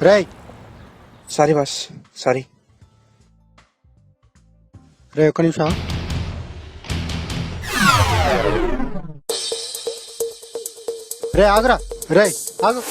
రేయ్ sorry boss, sorry. రే ఒక్క నిమిషం రే ఆగురా రే ఆగు.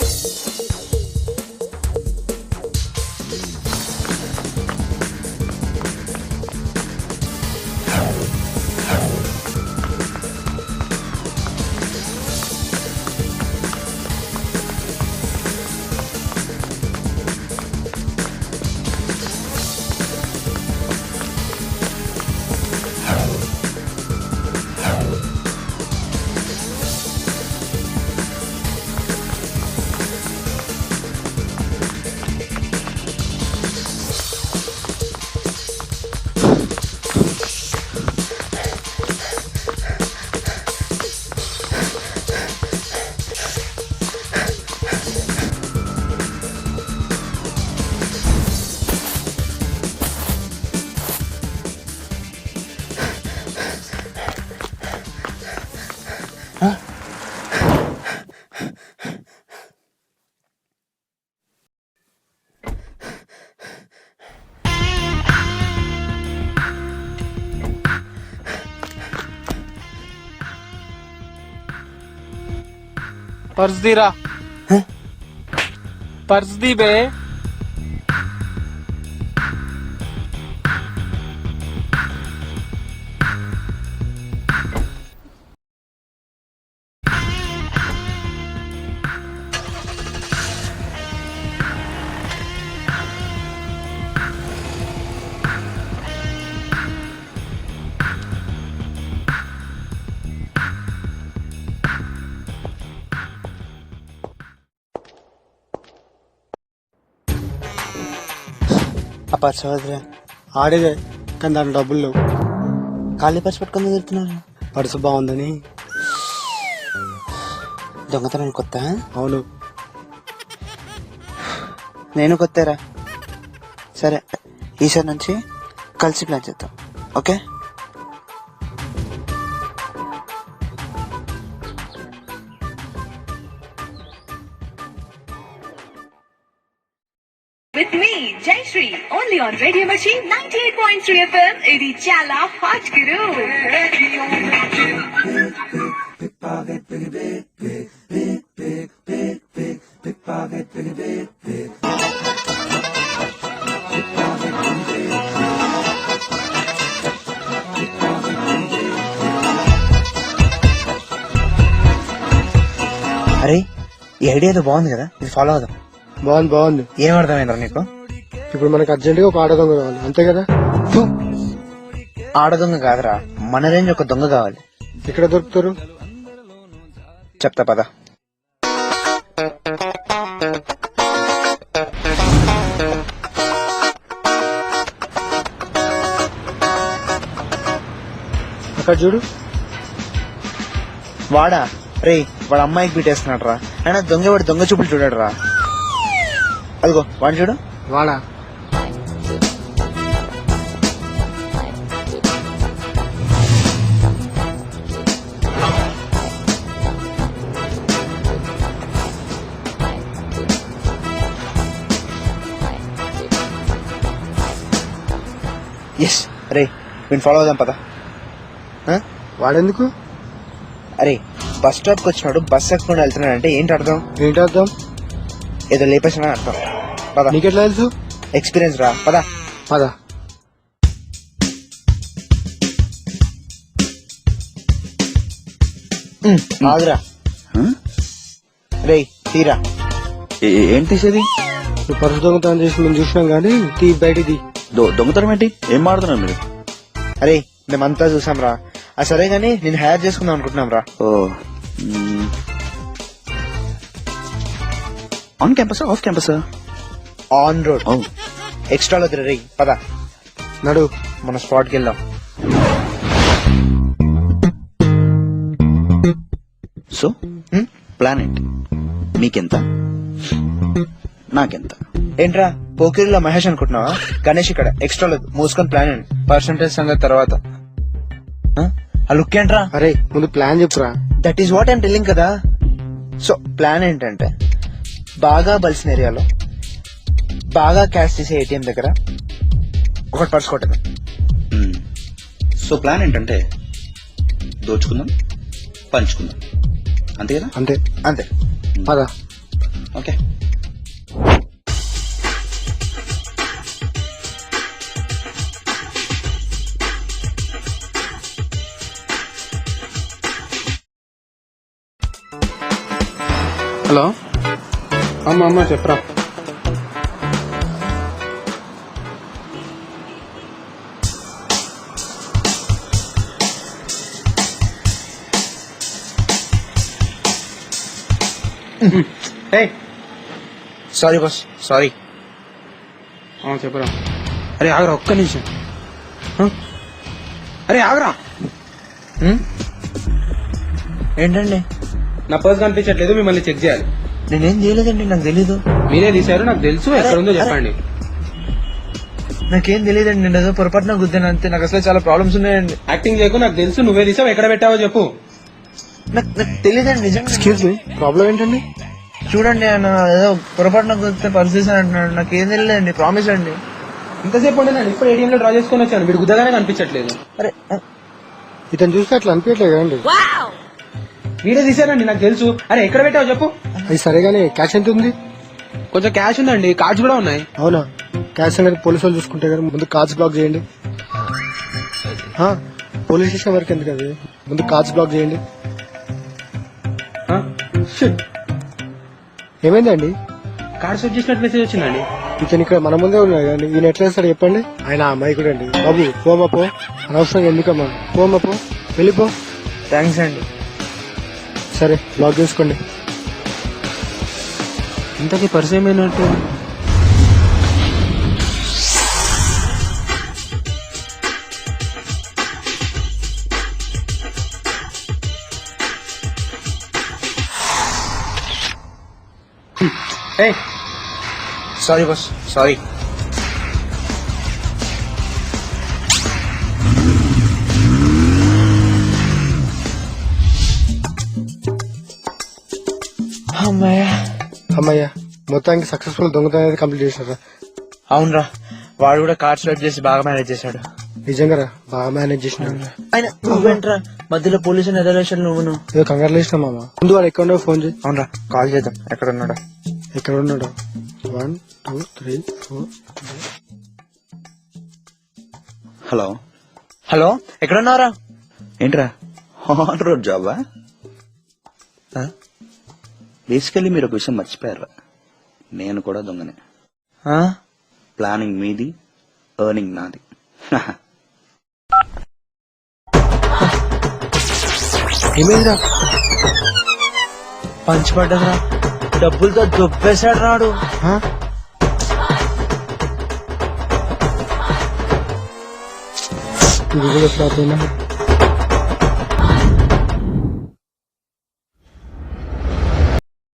पर्स दी रा पर्स दी बे అప్పా చౌదరి ఆడేదే కానీ దాంట్లో డబ్బులు లేవు. ఖాళీ పర్సు పట్టుకొని తిరుగుతున్నారు. పర్సు బాగుందని. దొంగతనం కొత్త? అవును. నేను కొత్తరా. సరే, ఈసారి నుంచి కలిసి ప్లాన్ చేద్దాం, okay? With me, Jayashree, only on Radio Machine 98.3 FM. Idi chala hot guru. అరే, ఈ ఐడియా ఏదో బాగుంది కదా, ఇది ఫాలో అవుదాం. బాగుంది. ఏం అర్థమైందా నీకు? ఇప్పుడు మనకు అర్జెంట్ గా ఒక ఆడ దొంగ కావాలి, అంతే కదా? ఆడ దొంగ కాదురా, మన రేంజ్ ఒక దొంగ కావాలి. ఇక్కడ దొరుకుతారు? చెప్తా పద. అక్కడ చూడు. వాడా? రే, వాడు అమ్మాయికి పీటేస్తున్నాడు రా. అయినా వాడు దొంగ చూపులు చూడాడు రా. అదిగో వాడు చూడు. వాడా? ఎస్. రే, వీడిని ఫాలో అవుదాం పద. వాడెందుకు? అరే, బస్ స్టాప్ కి వచ్చినాడు, బస్ ఎక్కకుండా వెళ్తున్నాడు అంటే ఏంటి అర్థం? ఏంటి అర్థం? ఏదో లేపేసిన అర్థం. పద. నీకెట్లా తెలుసు? ఎక్స్పీరియన్స్ రా, పద. పద. ఆగురా. రే, తీరా. ఏంటి తీసేది? నువ్వు పర్సు దొంగతనం చేసి మేము చూసినాం కానీ బయటిది. దొంగతనం ఏంటి? ఏం మాడుతున్నారు మీరు? అరే, మేమంతా చూసాం రా. సరే గానీ నేను హైర్ చేసుకుందాం అనుకుంటున్నాం రా. ఓ, on campus off campus? On road. ఓ, ఎక్స్ట్రాలో రే, పద. నడు, మన స్పాట్ కి వెళ్దాం. సో ప్లాన్ ఏంటి? మీకెంత, నాకెంత? ఏంట్రా, పోకిరిలో మహేష్ అనుకుంటున్నావా? గణేష్ ఇక్కడ. ఎక్స్ట్రా లేదు, మూసుకొని ప్లాన్ అండి. పర్సంటేజ్ సంగతి తర్వాత. ఆ లుక్ ఏంట్రా? అరే ముందు ప్లాన్ చెప్పురా. That is what I'm telling కదా. సో ప్లాన్ ఏంటంటే, బాగా బలిసిన ఏరియాలో బాగా క్యాష్ తీసే ఏటీఎం దగ్గర ఒకటి పర్స్ కొట్టదు. సో ప్లాన్ ఏంటంటే దోచుకుందాం, పంచుకుందాం, అంతే కదా? అంతే. అంతే. పదా. ఓకే. హలో అమ్మ చెప్పరా. Sorry boss, sorry. చెప్పరా. అరే ఆగరా ఒక్క నిమిషం. అరే ఆగరా. ఏంటండి? నా పర్స్ కనిపించట్లేదు, మిమ్మల్ని చెక్ చేయాలి. నేనేం చేయలేదండి, నాకు తెలీదు. మీరే తీశారు, నాకు తెలుసు. ఎక్కడ ఉందో చెప్పండి. నాకేం తెలియదండి, నేను ఏదో పొరపాటున గుద్దాను అంతే. నాకు అసలు చాలా ప్రాబ్లమ్స్ ఉన్నాయండి. యాక్టింగ్ చేయకు, నాకు తెలుసు. నువ్వే తీసావు, ఎక్కడ పెట్టావో చెప్పు. నాకు తెలియదండి నిజంగా. ఎక్స్క్యూజ్ మీ, ప్రాబ్లం ఏంటండి? చూడండి, ఆయన ఏదో పొరపాటున గుద్దితే పరిస్థితి అంటున్నాడు. నాకేం తెలియదండి, ప్రామిస్ అండి. ఇంతసేపు ఉండే నేను ఇప్పుడు ఏటీఎం లో డ్రా చేసుకొని వచ్చాను. వీడు గుద్దగానే కనిపించట్లేదు. అరే ఇతను చూస్తే అట్లా అనిపించట్లేదు కదండి. వీడే తీసారండి, నాకు తెలుసు. అరే ఎక్కడ పెట్టావో చెప్పు. అది సరే గానీ క్యాష్ ఎంత ఉంది? కొంచెం క్యాష్ ఉందండి, కార్డ్స్ కూడా ఉన్నాయి. అవునా? క్యాష్ అనేది పోలీసు వాళ్ళు చూసుకుంటే కదా, ముందు కార్డ్స్ బ్లాక్ చేయండి. పోలీస్ స్టేషన్ వరకు ఎందుకు అది, ముందు కార్డ్స్ బ్లాక్ చేయండి. ఏమైందండి? కార్డ్ సెట్ చేసినట్టు మెసేజ్ వచ్చిందండి. ఇతను ఇక్కడ మన ముందే ఉన్నాడు కదండి, ఈయన ఎట్లా వేస్తాడు చెప్పండి? ఆయన అమ్మాయికుడు అండి. బాబు పోమా పో, అనవసరంగా ఎందుకమ్మా, పోమా పో, వెళ్ళిపో. థ్యాంక్స్ అండి. సరే బ్లాక్ చేసుకోండి. ఇంతకీ పరిచయం అయినట్టు. Sorry boss, sorry. అమ్మయ్య, మొత్తానికి సక్సెస్ఫుల్ దొంగతనం అనేది కంప్లీట్ చేశారా? అవునరా, వాడు కూడా కార్డ్ స్వైప్ చేసి బాగా మేనేజ్ చేశాడు. నిజంగా బాగా మేనేజ్ చేసిన. ఆయన నువ్వేంట్రా మధ్యలో పోలీసుని ఎదలేసాడు నువ్వు. ఏదో కంగ్రాచులేషన్ మామ. ముందు వాడు ఎక్కడ ఉన్నాడో ఫోన్ చేయి. అవునరా, కాల్ చేద్దాం. ఎక్కడ ఉన్నాడా? ఎక్కడ ఉన్నాడు? 1 2 3 4. హలో హలో, ఎక్కడ ఉన్నారా? ఏంట్రా, ఆన్ రోడ్ జాబా? బేసికల్లీ మీరు ఒక విషయం మర్చిపోయారు, నేను కూడా దొంగనే. ప్లానింగ్ మీది, ఎర్నింగ్ నాది. ఏమైందిరా? పంచిపడ్డరా, డబ్బులతో దొబ్బేశాడు రాడు. ఇది కూడా ఫ్లాప్ అయినా